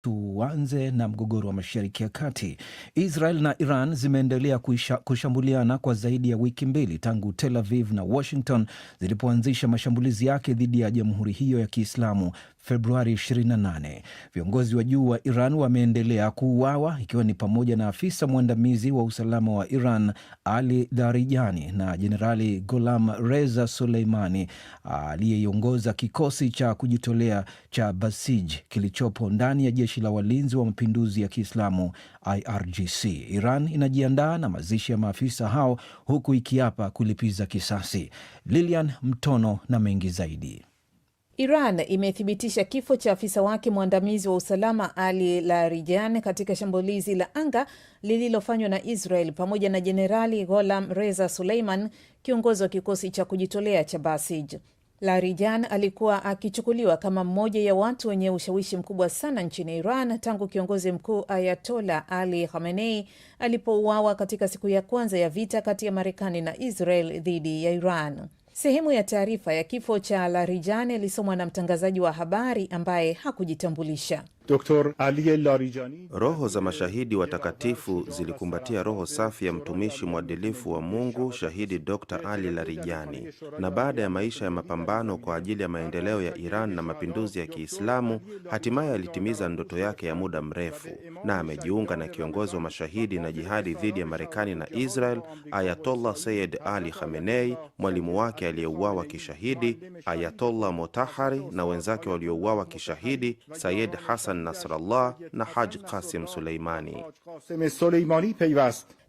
Tuanze na mgogoro wa Mashariki ya Kati. Israel na Iran zimeendelea kushambuliana kwa zaidi ya wiki mbili tangu Tel Aviv na Washington zilipoanzisha mashambulizi yake dhidi ya jamhuri hiyo ya Kiislamu Februari 28. Viongozi wa juu wa Iran wameendelea kuuawa, ikiwa ni pamoja na afisa mwandamizi wa usalama wa Iran Ali Larijani na Jenerali Gholam Reza Soleimani aliyeiongoza kikosi cha kujitolea cha Basij kilichopo ndani ya jeshi la walinzi wa mapinduzi ya Kiislamu IRGC. Iran inajiandaa na mazishi ya maafisa hao huku ikiapa kulipiza kisasi. Lilian Mtono na mengi zaidi. Iran imethibitisha kifo cha afisa wake mwandamizi wa usalama Ali Larijani katika shambulizi la anga lililofanywa na Israel pamoja na Jenerali Gholam Reza Soleiman, kiongozi wa kikosi cha kujitolea cha Basij. Larijani alikuwa akichukuliwa kama mmoja ya watu wenye ushawishi mkubwa sana nchini Iran tangu kiongozi mkuu Ayatollah Ali Khamenei alipouawa katika siku ya kwanza ya vita kati ya Marekani na Israel dhidi ya Iran. Sehemu ya taarifa ya kifo cha Larijani ilisomwa na mtangazaji wa habari ambaye hakujitambulisha. Dr. Ali Larijani. Roho za mashahidi watakatifu zilikumbatia roho safi ya mtumishi mwadilifu wa Mungu shahidi Dr. Ali Larijani, na baada ya maisha ya mapambano kwa ajili ya maendeleo ya Iran na mapinduzi ya Kiislamu, hatimaye alitimiza ndoto yake ya muda mrefu na amejiunga na kiongozi wa mashahidi na jihadi dhidi ya Marekani na Israel, Ayatollah Sayyid Ali Khamenei, mwalimu wake aliyeuawa kishahidi Ayatollah Motahari na wenzake waliouawa kishahidi Sayyid Hassan Nasrallah na Haj Qasim Suleimani.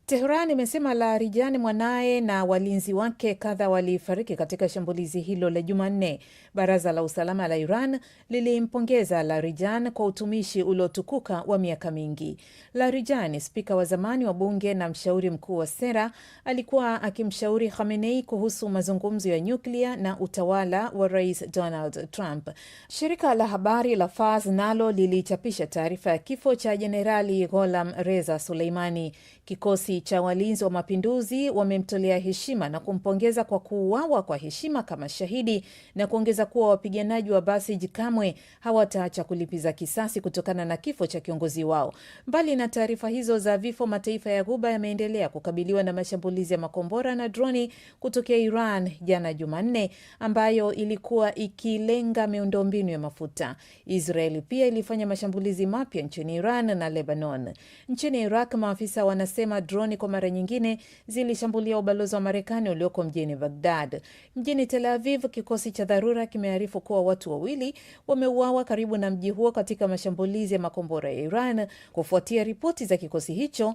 Tehran imesema Larijani, mwanaye na walinzi wake kadha walifariki katika shambulizi hilo la Jumanne. Baraza la usalama la Iran lilimpongeza Larijani kwa utumishi uliotukuka wa miaka mingi. Larijani, spika wa zamani wa bunge na mshauri mkuu wa sera, alikuwa akimshauri Khamenei kuhusu mazungumzo ya nyuklia na utawala wa Rais Donald Trump. Shirika la habari la Fars nalo lilichapisha taarifa ya kifo cha Jenerali Gholam Reza Soleimani. Kikosi cha walinzi wa mapinduzi wamemtolea heshima na kumpongeza kwa kuuawa kwa heshima kama shahidi, na kuongeza kuwa wapiganaji wa Basij kamwe hawataacha kulipiza kisasi kutokana na kifo cha kiongozi wao. Mbali na taarifa hizo za vifo, mataifa ya Ghuba yameendelea kukabiliwa na mashambulizi ya makombora na droni kutokea Iran jana Jumanne, ambayo ilikuwa ikilenga miundombinu ya mafuta. Israel pia ilifanya mashambulizi mapya nchini Iran na Lebanon. Nchini Iraq, maafisa wanasema droni kwa mara nyingine zilishambulia ubalozi wa Marekani ulioko mjini Baghdad. Mjini Tel Aviv, kikosi cha dharura kimearifu kuwa watu wawili wameuawa karibu na mji huo katika mashambulizi ya makombora ya Iran, kufuatia ripoti za kikosi hicho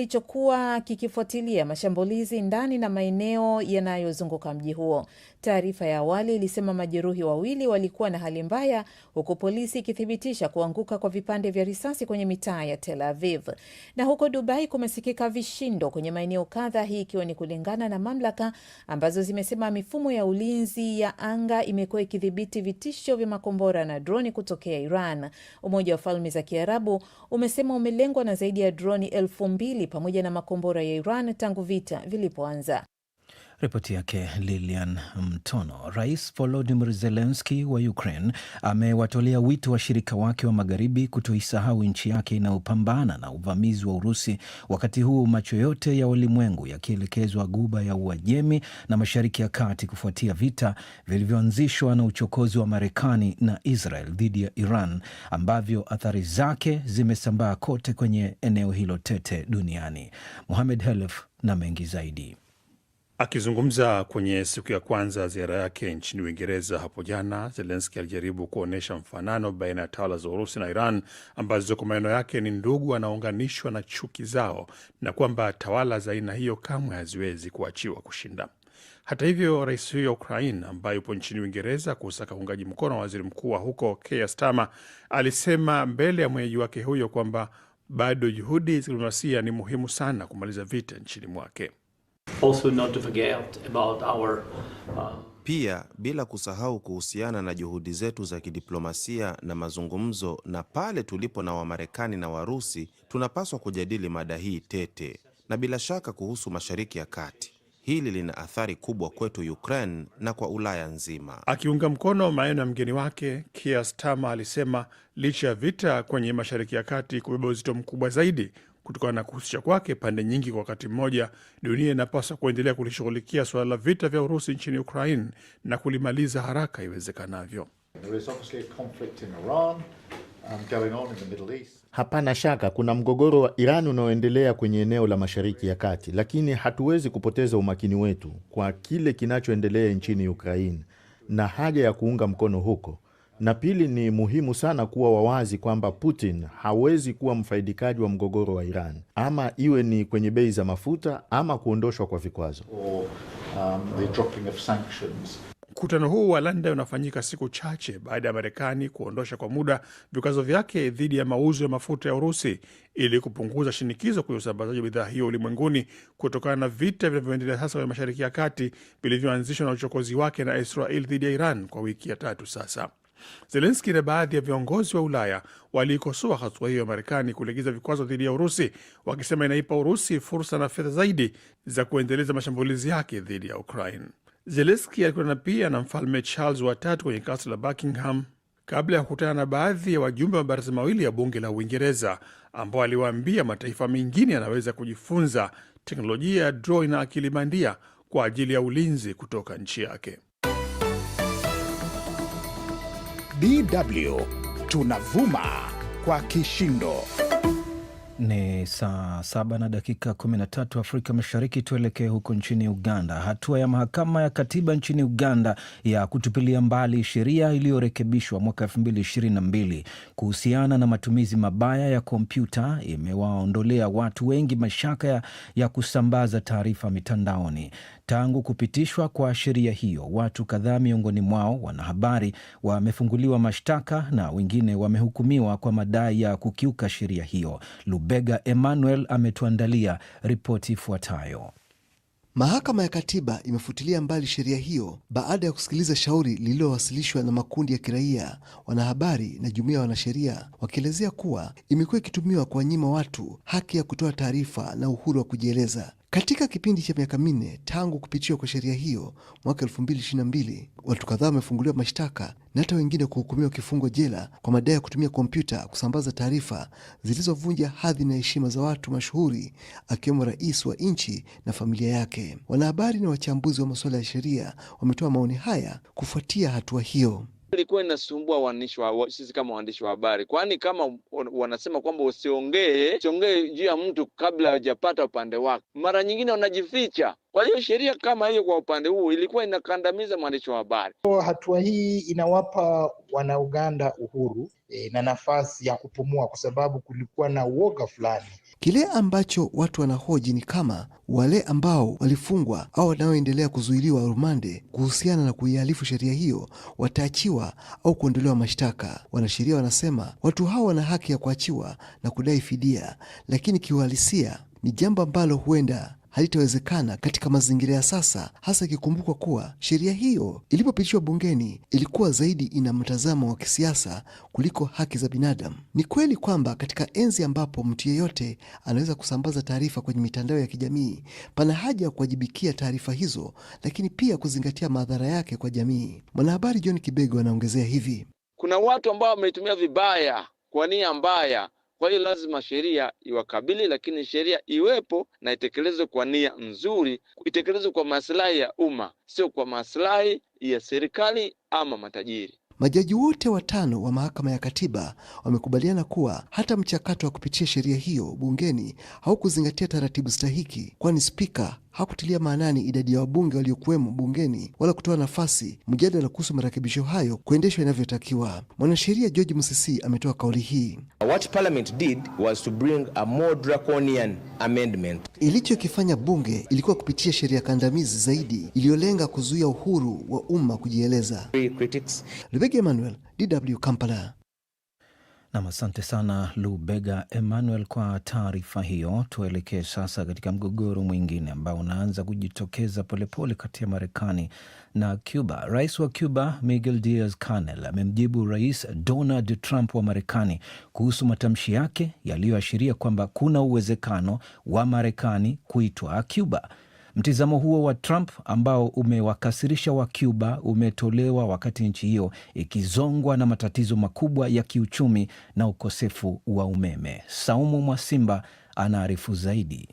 kilichokuwa kikifuatilia mashambulizi ndani na maeneo yanayozunguka mji huo. Taarifa ya awali ilisema majeruhi wawili walikuwa na hali mbaya, huku polisi ikithibitisha kuanguka kwa vipande vya risasi kwenye mitaa ya Tel Aviv. Na huko Dubai kumesikika vishindo kwenye maeneo kadha, hii ikiwa ni kulingana na mamlaka ambazo zimesema mifumo ya ulinzi ya anga imekuwa ikidhibiti vitisho vya makombora na droni kutokea Iran. Umoja wa Falme za Kiarabu umesema umelengwa na zaidi ya droni 2,000 pamoja na makombora ya Iran tangu vita vilipoanza. Ripoti yake Lilian Mtono. Rais Volodymyr Zelensky wa Ukraine amewatolea wito washirika wake wa magharibi kutoisahau nchi yake inayopambana na uvamizi wa Urusi, wakati huu macho yote ya ulimwengu yakielekezwa Ghuba ya Uajemi na Mashariki ya Kati kufuatia vita vilivyoanzishwa na uchokozi wa Marekani na Israel dhidi ya Iran, ambavyo athari zake zimesambaa kote kwenye eneo hilo tete duniani. Mohamed Helef na mengi zaidi. Akizungumza kwenye siku ya kwanza ziara yake nchini Uingereza hapo jana, Zelensky alijaribu kuonyesha mfanano baina ya tawala za Urusi na Iran ambazo kwa maneno yake ni ndugu wanaunganishwa na chuki zao, na kwamba tawala za aina hiyo kamwe haziwezi kuachiwa kushinda. Hata hivyo, rais huyo wa Ukraine ambaye yupo nchini Uingereza kusaka uungaji mkono wa waziri mkuu wa huko Keir Starmer, alisema mbele ya mwenyeji wake huyo kwamba bado juhudi za diplomasia ni muhimu sana kumaliza vita nchini mwake. Also not to forget about our, Pia bila kusahau kuhusiana na juhudi zetu za kidiplomasia na mazungumzo, na pale tulipo na Wamarekani na Warusi tunapaswa kujadili mada hii tete, na bila shaka kuhusu Mashariki ya Kati. Hili lina athari kubwa kwetu Ukraine na kwa Ulaya nzima. Akiunga mkono maneno ya mgeni wake, Keir Starmer alisema licha ya vita kwenye Mashariki ya Kati kubeba uzito mkubwa zaidi kutokana na kuhusisha kwake pande nyingi kwa wakati mmoja, dunia inapaswa kuendelea kulishughulikia suala la vita vya Urusi nchini Ukraine na kulimaliza haraka iwezekanavyo. Hapana shaka kuna mgogoro wa Iran unaoendelea kwenye eneo la Mashariki ya Kati, lakini hatuwezi kupoteza umakini wetu kwa kile kinachoendelea nchini Ukraine na haja ya kuunga mkono huko. Na pili, ni muhimu sana kuwa wawazi kwamba Putin hawezi kuwa mfaidikaji wa mgogoro wa Iran, ama iwe ni kwenye bei za mafuta ama kuondoshwa kwa vikwazo. Mkutano huu wa London unafanyika siku chache baada ya Marekani kuondosha kwa muda vikwazo vyake dhidi ya mauzo ya mafuta ya Urusi ili kupunguza shinikizo kwenye usambazaji wa bidhaa hiyo ulimwenguni kutokana na vita vinavyoendelea sasa kwenye Mashariki ya Kati vilivyoanzishwa na uchokozi wake na Israel dhidi ya Iran kwa wiki ya 3 sasa. Zelensky na baadhi ya viongozi wa Ulaya walikosoa hatua hiyo ya Marekani kulegeza vikwazo dhidi ya Urusi, wakisema inaipa Urusi fursa na fedha zaidi za kuendeleza mashambulizi yake dhidi ya Ukraine. Zelensky alikutana pia na Mfalme Charles wa 3 kwenye kasri la Buckingham kabla ya kukutana na baadhi ya wajumbe wa mabaraza mawili ya bunge la Uingereza ambao aliwaambia mataifa mengine yanaweza kujifunza teknolojia ya drone na akili bandia kwa ajili ya ulinzi kutoka nchi yake. DW tunavuma kwa kishindo. Ni saa 7 na dakika 13 Afrika Mashariki. Tuelekee huko nchini Uganda. Hatua ya mahakama ya katiba nchini Uganda ya kutupilia mbali sheria iliyorekebishwa mwaka 2022 kuhusiana na matumizi mabaya ya kompyuta imewaondolea watu wengi mashaka ya kusambaza taarifa mitandaoni. Tangu kupitishwa kwa sheria hiyo, watu kadhaa, miongoni mwao wanahabari, wamefunguliwa mashtaka na wengine wamehukumiwa kwa madai ya kukiuka sheria hiyo. Lubega Emmanuel ametuandalia ripoti ifuatayo. Mahakama ya Katiba imefutilia mbali sheria hiyo baada ya kusikiliza shauri lililowasilishwa na makundi ya kiraia, wanahabari na jumuiya ya wanasheria, wakielezea kuwa imekuwa ikitumiwa kuwanyima watu haki ya kutoa taarifa na uhuru wa kujieleza. Katika kipindi cha miaka 4 tangu kupitishwa kwa sheria hiyo mwaka 2022, watu kadhaa wamefunguliwa mashtaka na hata wengine kuhukumiwa kifungo jela kwa madai ya kutumia kompyuta kusambaza taarifa zilizovunja hadhi na heshima za watu mashuhuri, akiwemo rais wa nchi na familia yake. Wanahabari na wachambuzi wa masuala ya sheria wametoa maoni haya kufuatia hatua hiyo. Ilikuwa inasumbua sisi kama waandishi wa habari, kwani kama wanasema kwamba usiongee juu ya mtu kabla hajapata upande wake, mara nyingine wanajificha. Kwa hiyo sheria kama hiyo kwa upande huu ilikuwa inakandamiza mwandishi wa habari. Hatua hii inawapa Wanauganda uhuru na nafasi ya kupumua, kwa sababu kulikuwa na uoga fulani. Kile ambacho watu wanahoji ni kama wale ambao walifungwa au wanaoendelea kuzuiliwa rumande kuhusiana na kuihalifu sheria hiyo wataachiwa au kuondolewa mashtaka. Wanasheria wanasema watu hao wana haki ya kuachiwa na kudai fidia, lakini kiuhalisia ni jambo ambalo huenda halitawezekana katika mazingira ya sasa, hasa ikikumbukwa kuwa sheria hiyo ilipopitishwa bungeni ilikuwa zaidi ina mtazamo wa kisiasa kuliko haki za binadamu. Ni kweli kwamba katika enzi ambapo mtu yeyote anaweza kusambaza taarifa kwenye mitandao ya kijamii, pana haja ya kuwajibikia taarifa hizo, lakini pia kuzingatia madhara yake kwa jamii. Mwanahabari John Kibego anaongezea hivi: kuna watu ambao wameitumia vibaya kwa nia mbaya. Kwa hiyo lazima sheria iwakabili, lakini sheria iwepo na itekelezwe kwa nia nzuri, itekelezwe kwa maslahi ya umma, sio kwa maslahi ya serikali ama matajiri. Majaji wote 5 wa mahakama ya katiba wamekubaliana kuwa hata mchakato wa kupitia sheria hiyo bungeni haukuzingatia taratibu stahiki, kwani spika hakutilia maanani idadi ya wabunge waliokuwemo bungeni wala kutoa nafasi mjadala kuhusu marekebisho hayo kuendeshwa inavyotakiwa. Mwanasheria George Musisi ametoa kauli hii: What Parliament did was to bring a more draconian amendment. Ilichokifanya bunge ilikuwa kupitia sheria kandamizi zaidi iliyolenga kuzuia uhuru wa umma kujieleza. Lubega Emmanuel, DW Kampala. Nam, asante sana Lubega Emmanuel kwa taarifa hiyo. Tuelekee sasa katika mgogoro mwingine ambao unaanza kujitokeza polepole kati ya Marekani na Cuba. Rais wa Cuba Miguel Diaz-Canel amemjibu Rais Donald Trump wa Marekani kuhusu matamshi yake yaliyoashiria kwamba kuna uwezekano wa Marekani kuitwa Cuba. Mtizamo huo wa Trump ambao umewakasirisha wa Cuba umetolewa wakati nchi hiyo ikizongwa na matatizo makubwa ya kiuchumi na ukosefu wa umeme. Saumu Mwasimba anaarifu zaidi.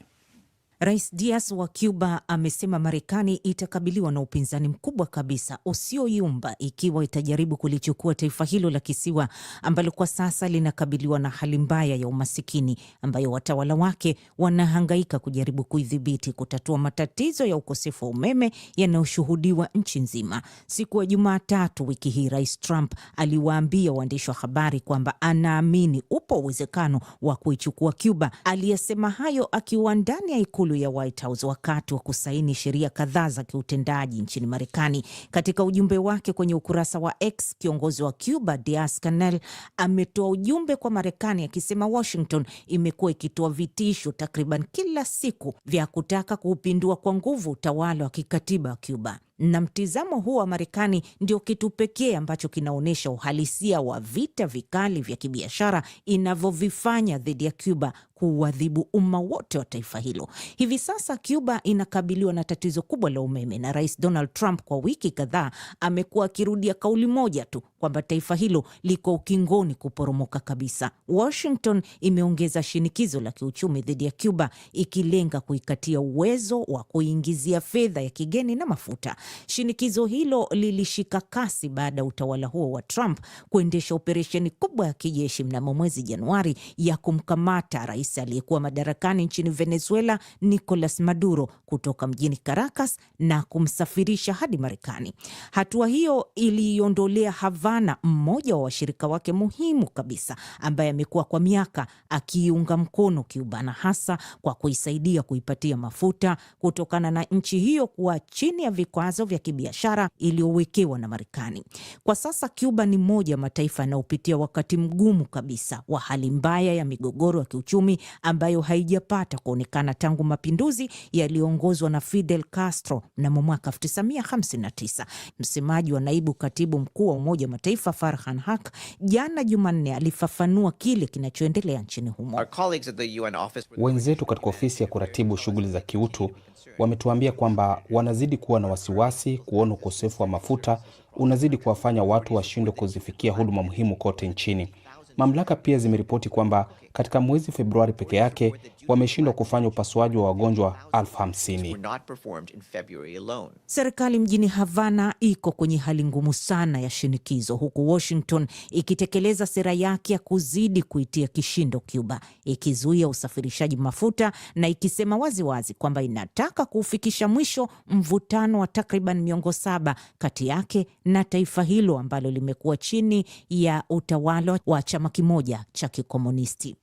Rais Diaz wa Cuba amesema Marekani itakabiliwa na upinzani mkubwa kabisa usioyumba ikiwa itajaribu kulichukua taifa hilo la kisiwa ambalo kwa sasa linakabiliwa na hali mbaya ya umasikini ambayo watawala wake wanahangaika kujaribu kuidhibiti kutatua matatizo ya ukosefu wa umeme yanayoshuhudiwa nchi nzima. Siku ya Jumatatu wiki hii, Rais Trump aliwaambia waandishi wa habari kwamba anaamini upo uwezekano wa kuichukua Cuba. Aliyesema hayo akiwa ndani ya ikulu ya White House wakati wa kusaini sheria kadhaa za kiutendaji nchini Marekani. Katika ujumbe wake kwenye ukurasa wa X, kiongozi wa Cuba Diaz-Canel ametoa ujumbe kwa Marekani akisema Washington imekuwa ikitoa vitisho takriban kila siku vya kutaka kuupindua kwa nguvu utawala wa kikatiba wa Cuba. Na mtizamo huu wa Marekani ndio kitu pekee ambacho kinaonyesha uhalisia wa vita vikali vya kibiashara inavyovifanya dhidi ya Cuba kuadhibu umma wote wa taifa hilo. Hivi sasa Cuba inakabiliwa na tatizo kubwa la umeme na Rais Donald Trump kwa wiki kadhaa amekuwa akirudia kauli moja tu kwamba taifa hilo liko ukingoni kuporomoka kabisa. Washington imeongeza shinikizo la kiuchumi dhidi ya Cuba ikilenga kuikatia uwezo wa kuingizia fedha ya kigeni na mafuta. Shinikizo hilo lilishika kasi baada ya utawala huo wa Trump kuendesha operesheni kubwa ya kijeshi mnamo mwezi Januari ya kumkamata rais aliyekuwa madarakani nchini Venezuela Nicolas Maduro kutoka mjini Caracas na kumsafirisha hadi Marekani. Hatua hiyo iliondolea Havana mmoja wa washirika wake muhimu kabisa ambaye amekuwa kwa miaka akiunga mkono Cuba, na hasa kwa kuisaidia kuipatia mafuta kutokana na nchi hiyo kuwa chini ya vikwazo vya kibiashara iliyowekewa na Marekani. Kwa sasa Cuba ni moja mataifa yanayopitia wakati mgumu kabisa wa hali mbaya ya migogoro ya kiuchumi ambayo haijapata kuonekana tangu mapinduzi yaliyoongozwa na Fidel Castro mnamo mwaka 1959. Msemaji wa naibu katibu mkuu wa Umoja wa Mataifa Farhan Haq jana Jumanne alifafanua kile kinachoendelea nchini humo. Wenzetu katika ofisi ya kuratibu shughuli za kiutu wametuambia kwamba wanazidi kuwa na wasiwasi kuona ukosefu wa mafuta unazidi kuwafanya watu washindwe kuzifikia huduma muhimu kote nchini. Mamlaka pia zimeripoti kwamba katika mwezi Februari peke yake wameshindwa kufanya upasuaji wa wagonjwa 50,000. Serikali mjini Havana iko kwenye hali ngumu sana ya shinikizo, huku Washington ikitekeleza sera yake ya kuzidi kuitia kishindo Cuba, ikizuia usafirishaji mafuta na ikisema waziwazi kwamba inataka kuufikisha mwisho mvutano wa takriban miongo 7 kati yake na taifa hilo ambalo limekuwa chini ya utawala wa chama kimoja cha kikomunisti.